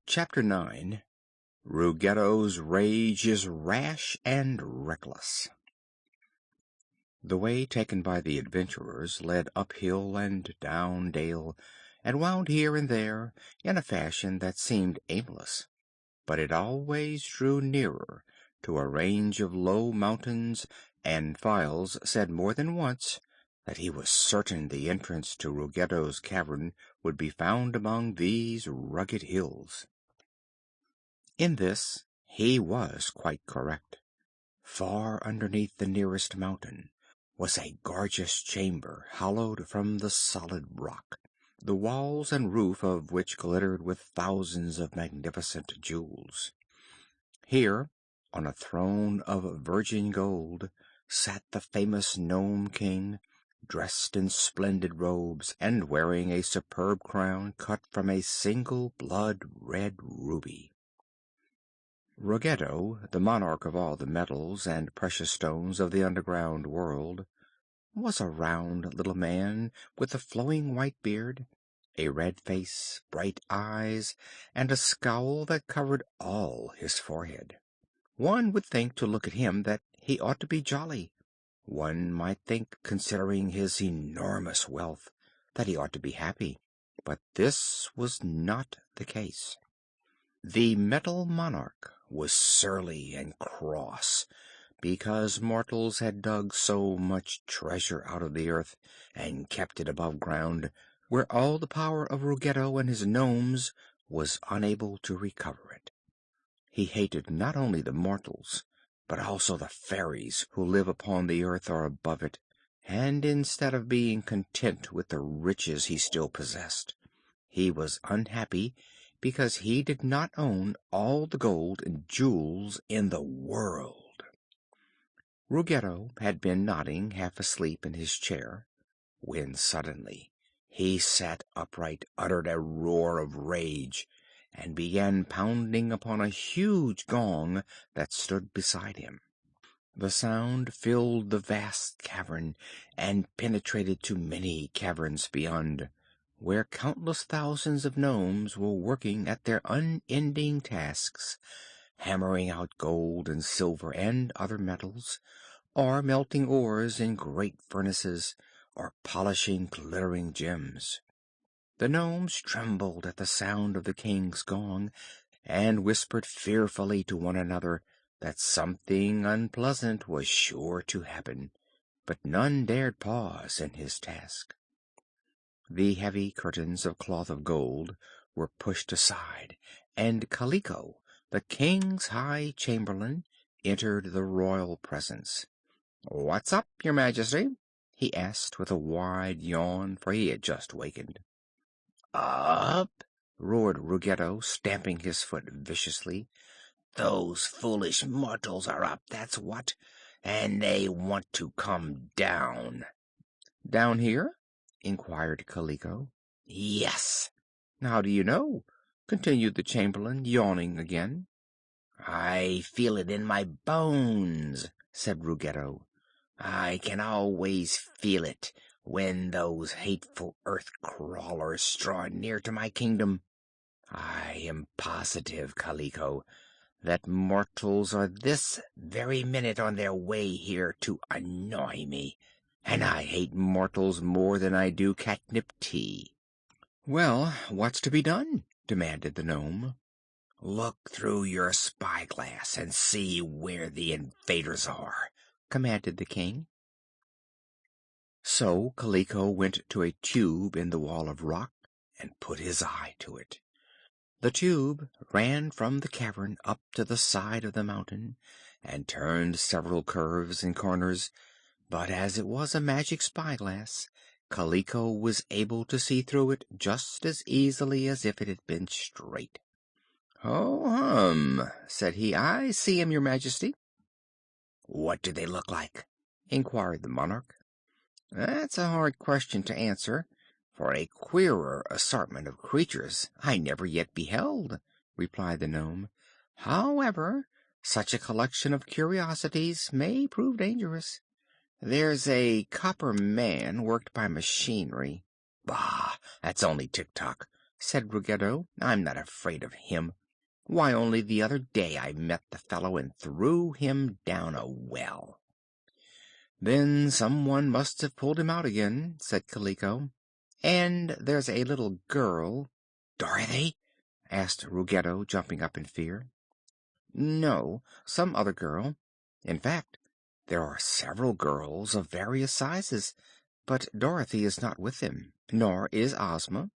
Chapter 9. Ruggedo's Rage is Rash and Reckless. The way taken by the adventurers led up hill and down dale, and wound here and there in a fashion that seemed aimless, but it always drew nearer to a range of low mountains, and Files said more than once that he was certain the entrance to Ruggedo's cavern would be found among these rugged hills. In this he was quite correct. Far underneath the nearest mountain was a gorgeous chamber hollowed from the solid rock, the walls and roof of which glittered with thousands of magnificent jewels. Here, on a throne of virgin gold, sat the famous Nome King, dressed in splendid robes and wearing a superb crown cut from a single blood-red ruby. Ruggedo, the monarch of all the metals and precious stones of the underground world, was a round little man with a flowing white beard, a red face, bright eyes, and a scowl that covered all his forehead. One would think to look at him that he ought to be jolly. One might think, considering his enormous wealth, that he ought to be happy. But this was not the case. The Metal Monarch was surly and cross because mortals had dug so much treasure out of the earth and kept it above ground, where all the power of Ruggedo and his gnomes was unable to recover it. He hated not only the mortals, but also the fairies who live upon the earth or above it, and instead of being content with the riches he still possessed, he was unhappy because he did not own all the gold and jewels in the world. Ruggedo had been nodding half asleep in his chair, when suddenly he sat upright, uttered a roar of rage, and began pounding upon a huge gong that stood beside him. The sound filled the vast cavern and penetrated to many caverns beyond, where countless thousands of gnomes were working at their unending tasks, hammering out gold and silver and other metals, or melting ores in great furnaces, or polishing glittering gems. The gnomes trembled at the sound of the king's gong, and whispered fearfully to one another that something unpleasant was sure to happen, but none dared pause in his task. The heavy curtains of cloth of gold were pushed aside, and Kaliko, the king's high chamberlain, entered the royal presence. "What's up, your majesty?" he asked with a wide yawn, for he had just wakened. "Up!" roared Ruggedo, stamping his foot viciously. "Those foolish mortals are up, that's what, and they want to come down." "Down here?" inquired Kaliko. "Yes." "How do you know?" continued the chamberlain, yawning again. "I feel it in my bones," said Ruggedo. "I can always feel it when those hateful earth crawlers draw near to my kingdom. I am positive, Kaliko, that mortals are this very minute on their way here to annoy me, and I hate mortals more than I do catnip tea." "Well, what's to be done?" demanded the gnome. "Look through your spyglass and see where the invaders are," commanded the king. So Kaliko went to a tube in the wall of rock and put his eye to it. The tube ran from the cavern up to the side of the mountain, and turned several curves and corners, but as it was a magic spyglass, Kaliko was able to see through it just as easily as if it had been straight. "Ho hum!" said he. "I see 'em, your majesty." "What do they look like?" inquired the monarch. "That's a hard question to answer, for a queerer assortment of creatures I never yet beheld," replied the gnome. "However, such a collection of curiosities may prove dangerous. There's a copper man worked by machinery." "Bah! That's only Tik-Tok. said Ruggedo. "I'm not afraid of him. Why, only the other day I met the fellow and threw him down a well." "Then someone must have pulled him out again," said Kaliko. "And there's a little girl—" "Dorothy?" asked Ruggedo, jumping up in fear. "No, some other girl. In fact, there are several girls of various sizes, but Dorothy is not with them, nor is Ozma."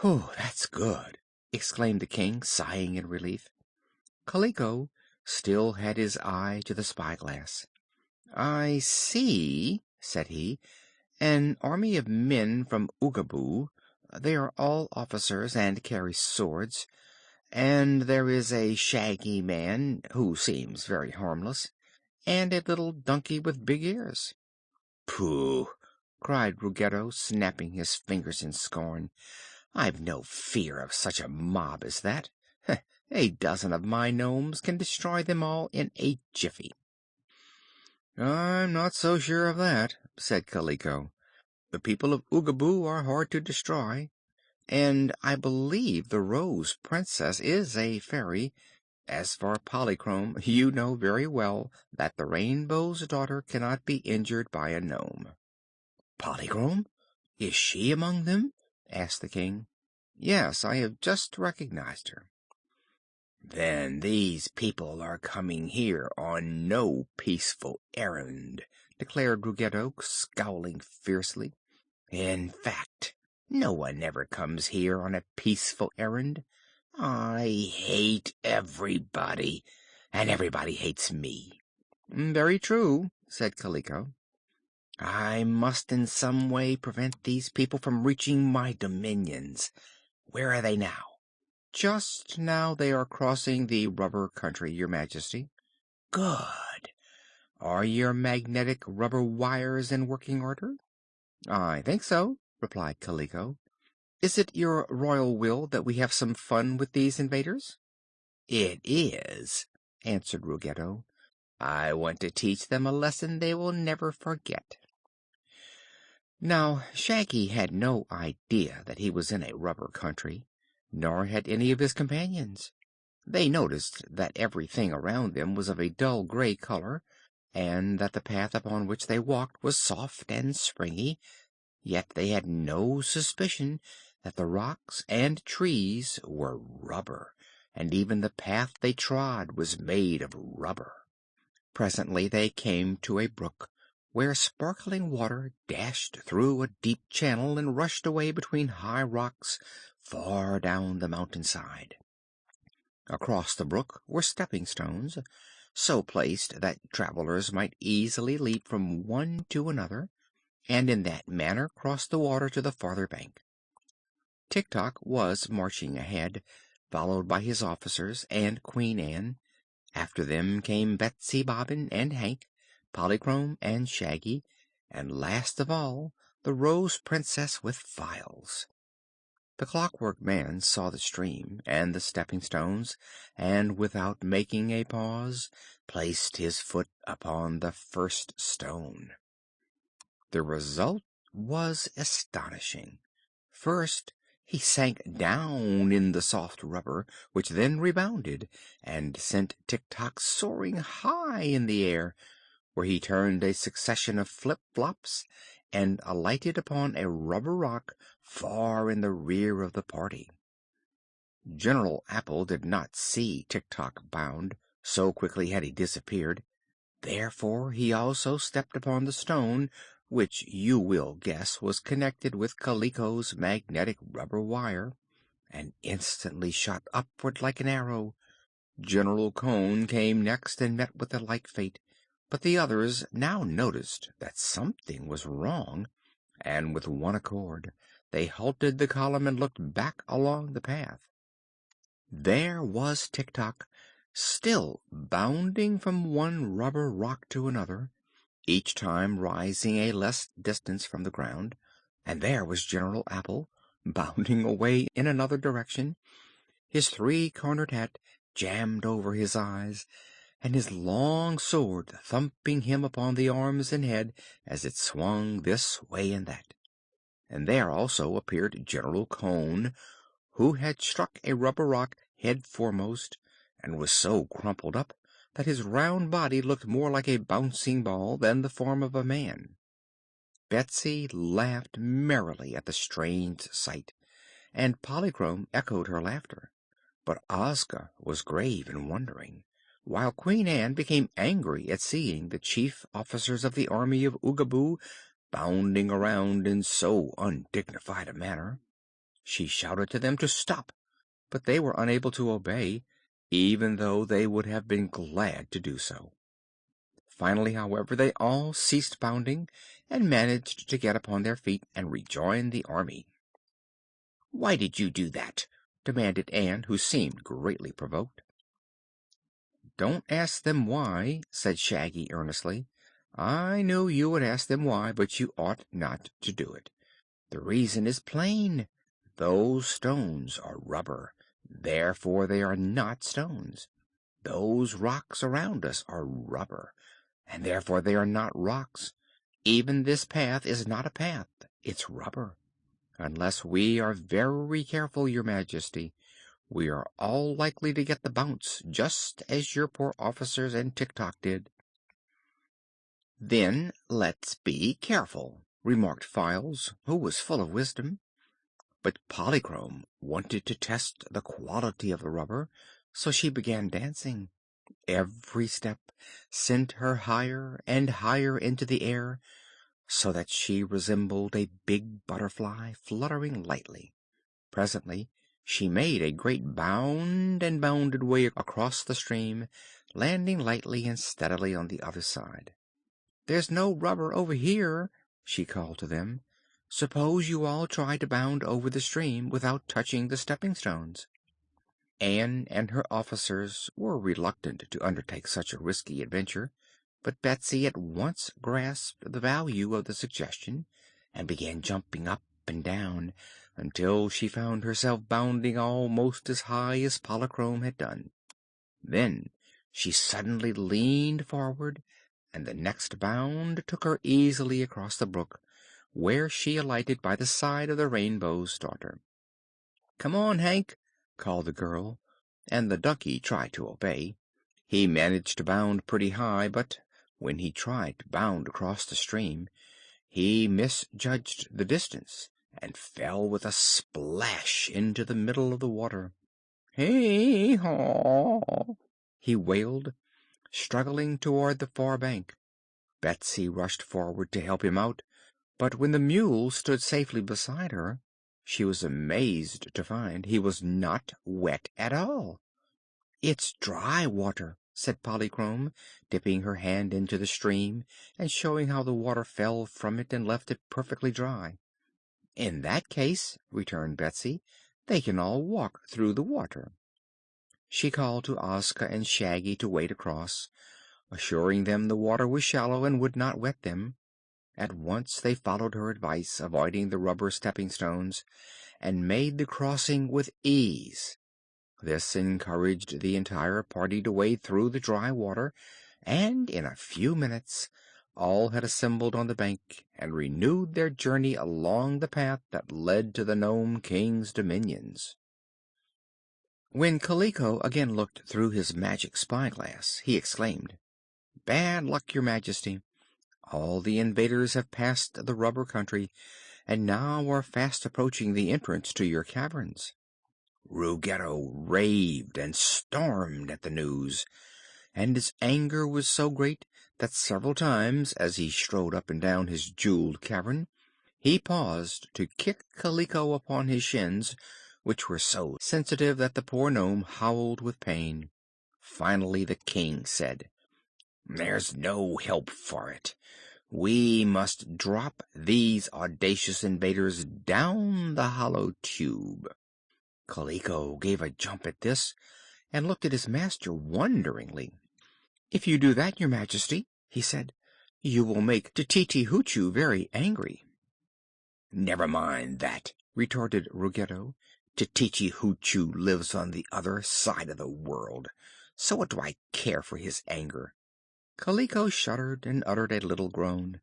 "Whew, that's good!" exclaimed the King, sighing in relief. Kaliko still had his eye to the spyglass. "I see," said he, "an army of men from Oogaboo. They are all officers and carry swords, and there is a Shaggy Man, who seems very harmless, and a little donkey with big ears." "Pooh!" cried Ruggedo, snapping his fingers in scorn. "I've no fear of such a mob as that. A dozen of my nomes can destroy them all in a jiffy." "I'm not so sure of that," said Kaliko. "The people of Oogaboo are hard to destroy, and I believe the Rose Princess is a fairy. As for Polychrome, you know very well that the Rainbow's Daughter cannot be injured by a nome." "Polychrome? Is she among them?" asked the King. "Yes, I have just recognized her." "Then these people are coming here on no peaceful errand," declared Ruggedo, scowling fiercely. "In fact, no one ever comes here on a peaceful errand. I hate everybody, and everybody hates me." "Very true," said Kaliko. "I must in some way prevent these people from reaching my dominions. Where are they now?" "Just now they are crossing the Rubber Country, Your Majesty." "Good. Are your magnetic rubber wires in working order?" "I think so," replied Kaliko. "Is it your royal will that we have some fun with these invaders?" "It is," answered Ruggedo. "I want to teach them a lesson they will never forget." Now, Shaggy had no idea that he was in a rubber country, nor had any of his companions. They noticed that everything around them was of a dull gray color, and that the path upon which they walked was soft and springy, yet they had no suspicion that the rocks and trees were rubber, and even the path they trod was made of rubber. Presently they came to a brook, where sparkling water dashed through a deep channel and rushed away between high rocks far down the mountainside. Across the brook were stepping stones, so placed that travelers might easily leap from one to another, and in that manner cross the water to the farther bank. Tik-Tok was marching ahead, followed by his officers and Queen Ann. After them came Betsy Bobbin and Hank, Polychrome and Shaggy, and last of all the Rose Princess with Files. The Clockwork Man saw the stream and the stepping stones, and without making a pause placed his foot upon the first stone. The result was astonishing. First he sank down in the soft rubber, which then rebounded and sent Tik-Tok soaring high in the air, where he turned a succession of flip-flops and alighted upon a rubber rock far in the rear of the party. General Apple did not see Tik-Tok bound, so quickly had he disappeared. Therefore he also stepped upon the stone, which you will guess was connected with Kaliko's magnetic rubber wire, and instantly shot upward like an arrow. General Cone came next and met with a like fate, but the others now noticed that something was wrong, and with one accord they halted the column and looked back along the path. There was Tik-Tok, still bounding from one rubber rock to another, each time rising a less distance from the ground, and there was General Apple, bounding away in another direction, his three-cornered hat jammed over his eyes, and his long sword thumping him upon the arms and head as it swung this way and that. And there also appeared General Cone, who had struck a rubber rock head foremost, and was so crumpled up that his round body looked more like a bouncing ball than the form of a man. Betsy laughed merrily at the strange sight, and Polychrome echoed her laughter. But Ozga was grave and wondering, while Queen Ann became angry at seeing the chief officers of the army of Oogaboo bounding around in so undignified a manner. She shouted to them to stop, but they were unable to obey, even though they would have been glad to do so. Finally, however, they all ceased bounding and managed to get upon their feet and rejoin the army. "Why did you do that?" demanded Ann, who seemed greatly provoked. "Don't ask them why," said Shaggy earnestly. "I knew you would ask them why, but you ought not to do it. The reason is plain. Those stones are rubber, therefore they are not stones. Those rocks around us are rubber, and therefore they are not rocks. Even this path is not a path, it's rubber. Unless we are very careful, your Majesty, we are all likely to get the bounce, just as your poor officers and Tik-Tok did." "Then let's be careful," remarked Files, who was full of wisdom. But Polychrome wanted to test the quality of the rubber, so she began dancing. Every step sent her higher and higher into the air, so that she resembled a big butterfly fluttering lightly. Presently she made a great bound and bounded way across the stream, landing lightly and steadily on the other side. "There's no rubber over here," she called to them. "Suppose you all try to bound over the stream without touching the stepping stones." Ann and her officers were reluctant to undertake such a risky adventure, but Betsy at once grasped the value of the suggestion and began jumping up and down until she found herself bounding almost as high as Polychrome had done. Then she suddenly leaned forward, and the next bound took her easily across the brook, where she alighted by the side of the Rainbow's Daughter. "Come on, Hank!" called the girl, and the donkey tried to obey. He managed to bound pretty high, but when he tried to bound across the stream he misjudged the distance and fell with a splash into the middle of the water. "Hee haw!" he wailed, struggling toward the far bank. Betsy rushed forward to help him out, but when the mule stood safely beside her she was amazed to find he was not wet at all. "It's dry water," said Polychrome, dipping her hand into the stream and showing how the water fell from it and left it perfectly dry. "In that case," returned Betsy, "they can all walk through the water." She called to Ozga and Shaggy to wade across, assuring them the water was shallow and would not wet them. At once they followed her advice, avoiding the rubber stepping stones, and made the crossing with ease. This encouraged the entire party to wade through the dry water, and in a few minutes all had assembled on the bank and renewed their journey along the path that led to the Nome King's dominions. When Kaliko again looked through his magic spyglass, he exclaimed: "Bad luck, your Majesty! All the invaders have passed the rubber country and now are fast approaching the entrance to your caverns." Ruggedo raved and stormed at the news, and his anger was so great that several times, as he strode up and down his jeweled cavern, he paused to kick Kaliko upon his shins, which were so sensitive that the poor gnome howled with pain. Finally the King said: "There's no help for it. We must drop these audacious invaders down the hollow tube." Kaliko gave a jump at this and looked at his master wonderingly. "If you do that, your Majesty," he said, "you will make Tititi Hoochoo very angry." "Never mind that," retorted Ruggedo. "Tititi Hoochoo lives on the other side of the world, so what do I care for his anger?" Kaliko shuddered and uttered a little groan.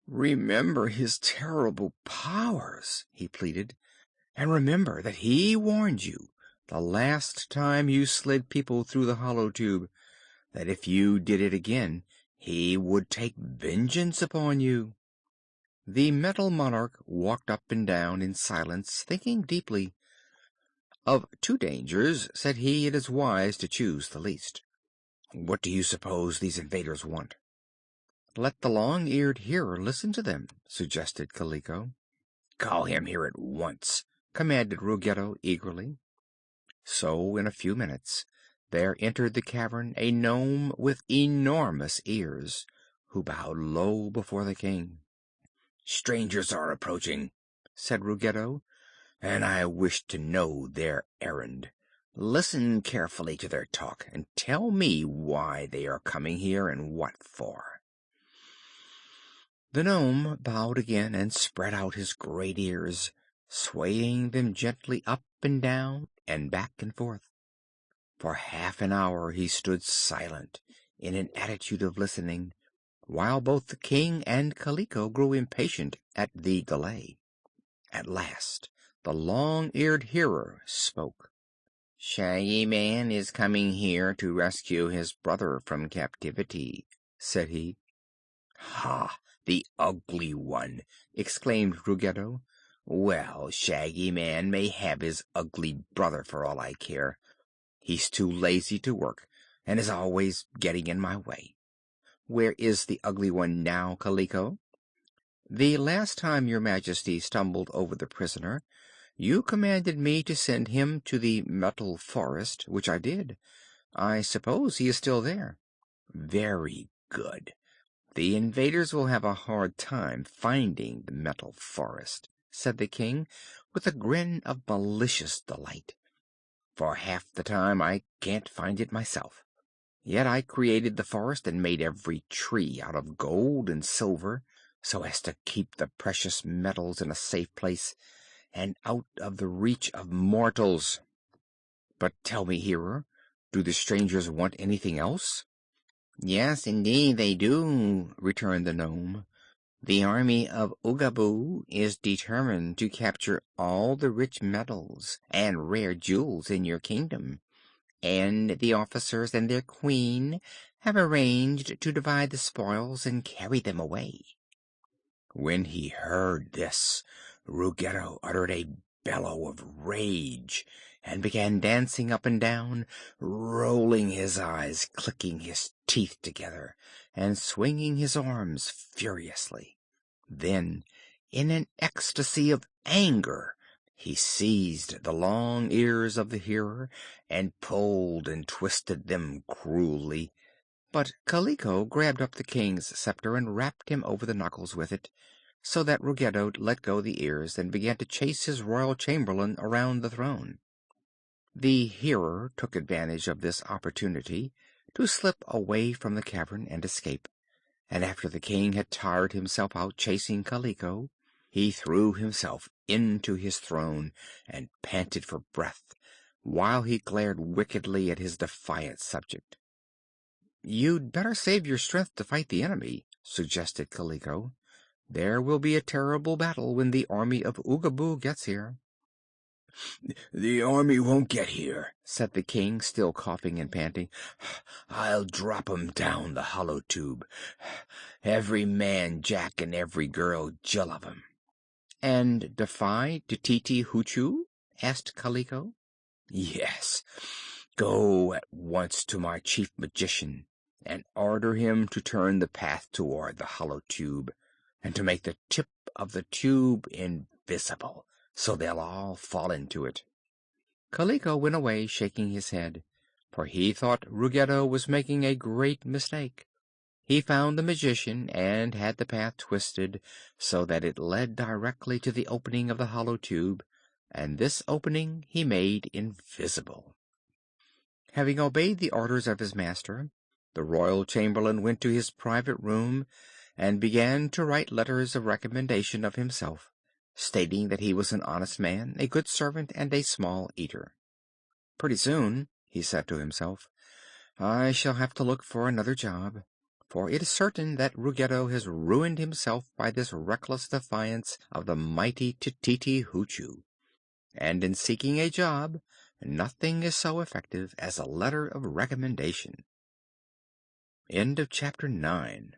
"Remember his terrible powers," he pleaded. And remember that he warned you the last time you slid people through the hollow tube, that if you did it again he would take vengeance upon you." The Metal Monarch walked up and down in silence, thinking deeply. "Of two dangers," said he, "it is wise to choose the least. What do you suppose these invaders want?" "Let the Long-Eared Hearer listen to them," suggested Kaliko. "Call him here at once," commanded Ruggedo eagerly. So in a few minutes there entered the cavern a nome with enormous ears, who bowed low before the king. "Strangers are approaching," said Ruggedo, "and I wish to know their errand. Listen carefully to their talk, and tell me why they are coming here and what for." The nome bowed again and spread out his great ears, swaying them gently up and down and back and forth. For half an hour he stood silent, in an attitude of listening, while both the king and Kaliko grew impatient at the delay. At last the Long-Eared Hearer spoke. "Shaggy Man is coming here to rescue his brother from captivity," said he. "Ha! The ugly one!" exclaimed Ruggedo. "Well, Shaggy Man may have his ugly brother for all I care. He's too lazy to work, and is always getting in my way. Where is the ugly one now, Kaliko? The last time your Majesty stumbled over the prisoner, you commanded me to send him to the Metal Forest, which I did. I suppose he is still there." "Very good. The invaders will have a hard time finding the Metal Forest," said the King, with a grin of malicious delight. "For half the time I can't find it myself. Yet I created the forest and made every tree out of gold and silver, so as to keep the precious metals in a safe place and out of the reach of mortals. But tell me, Hearer, do the strangers want anything else?" "Yes, indeed they do," returned the nome. "The army of Oogaboo is determined to capture all the rich metals and rare jewels in your kingdom, and the officers and their queen have arranged to divide the spoils and carry them away." When he heard this, Ruggedo uttered a bellow of rage and began dancing up and down, rolling his eyes, clicking his teeth together, and swinging his arms furiously. Then, in an ecstasy of anger, he seized the long ears of the Hearer and pulled and twisted them cruelly. But Kaliko grabbed up the King's scepter and rapped him over the knuckles with it, so that Ruggedo let go the ears and began to chase his royal chamberlain around the throne. The Hearer took advantage of this opportunity to slip away from the cavern and escape, and after the King had tired himself out chasing Kaliko, he threw himself into his throne and panted for breath, while he glared wickedly at his defiant subject. "You'd better save your strength to fight the enemy," suggested Kaliko. "There will be a terrible battle when the army of Oogaboo gets here." "The army won't get here," said the King, still coughing and panting. "I'll drop 'em down the hollow tube, every man Jack and every girl Jill of 'em." "And defy Tititi Hoochoo?" asked Kaliko. "Yes. Go at once to my chief magician and order him to turn the path toward the hollow tube, and to make the tip of the tube invisible, so they'll all fall into it." Kaliko went away shaking his head, for he thought Ruggedo was making a great mistake. He found the magician and had the path twisted so that it led directly to the opening of the hollow tube, and this opening he made invisible. Having obeyed the orders of his master, the royal chamberlain went to his private room and began to write letters of recommendation of himself, stating that he was an honest man, a good servant, and a small eater. "Pretty soon," he said to himself, "I shall have to look for another job, for it is certain that Ruggedo has ruined himself by this reckless defiance of the mighty Tititi Hoochoo. and in seeking a job nothing is so effective as a letter of recommendation. CHAPTER 10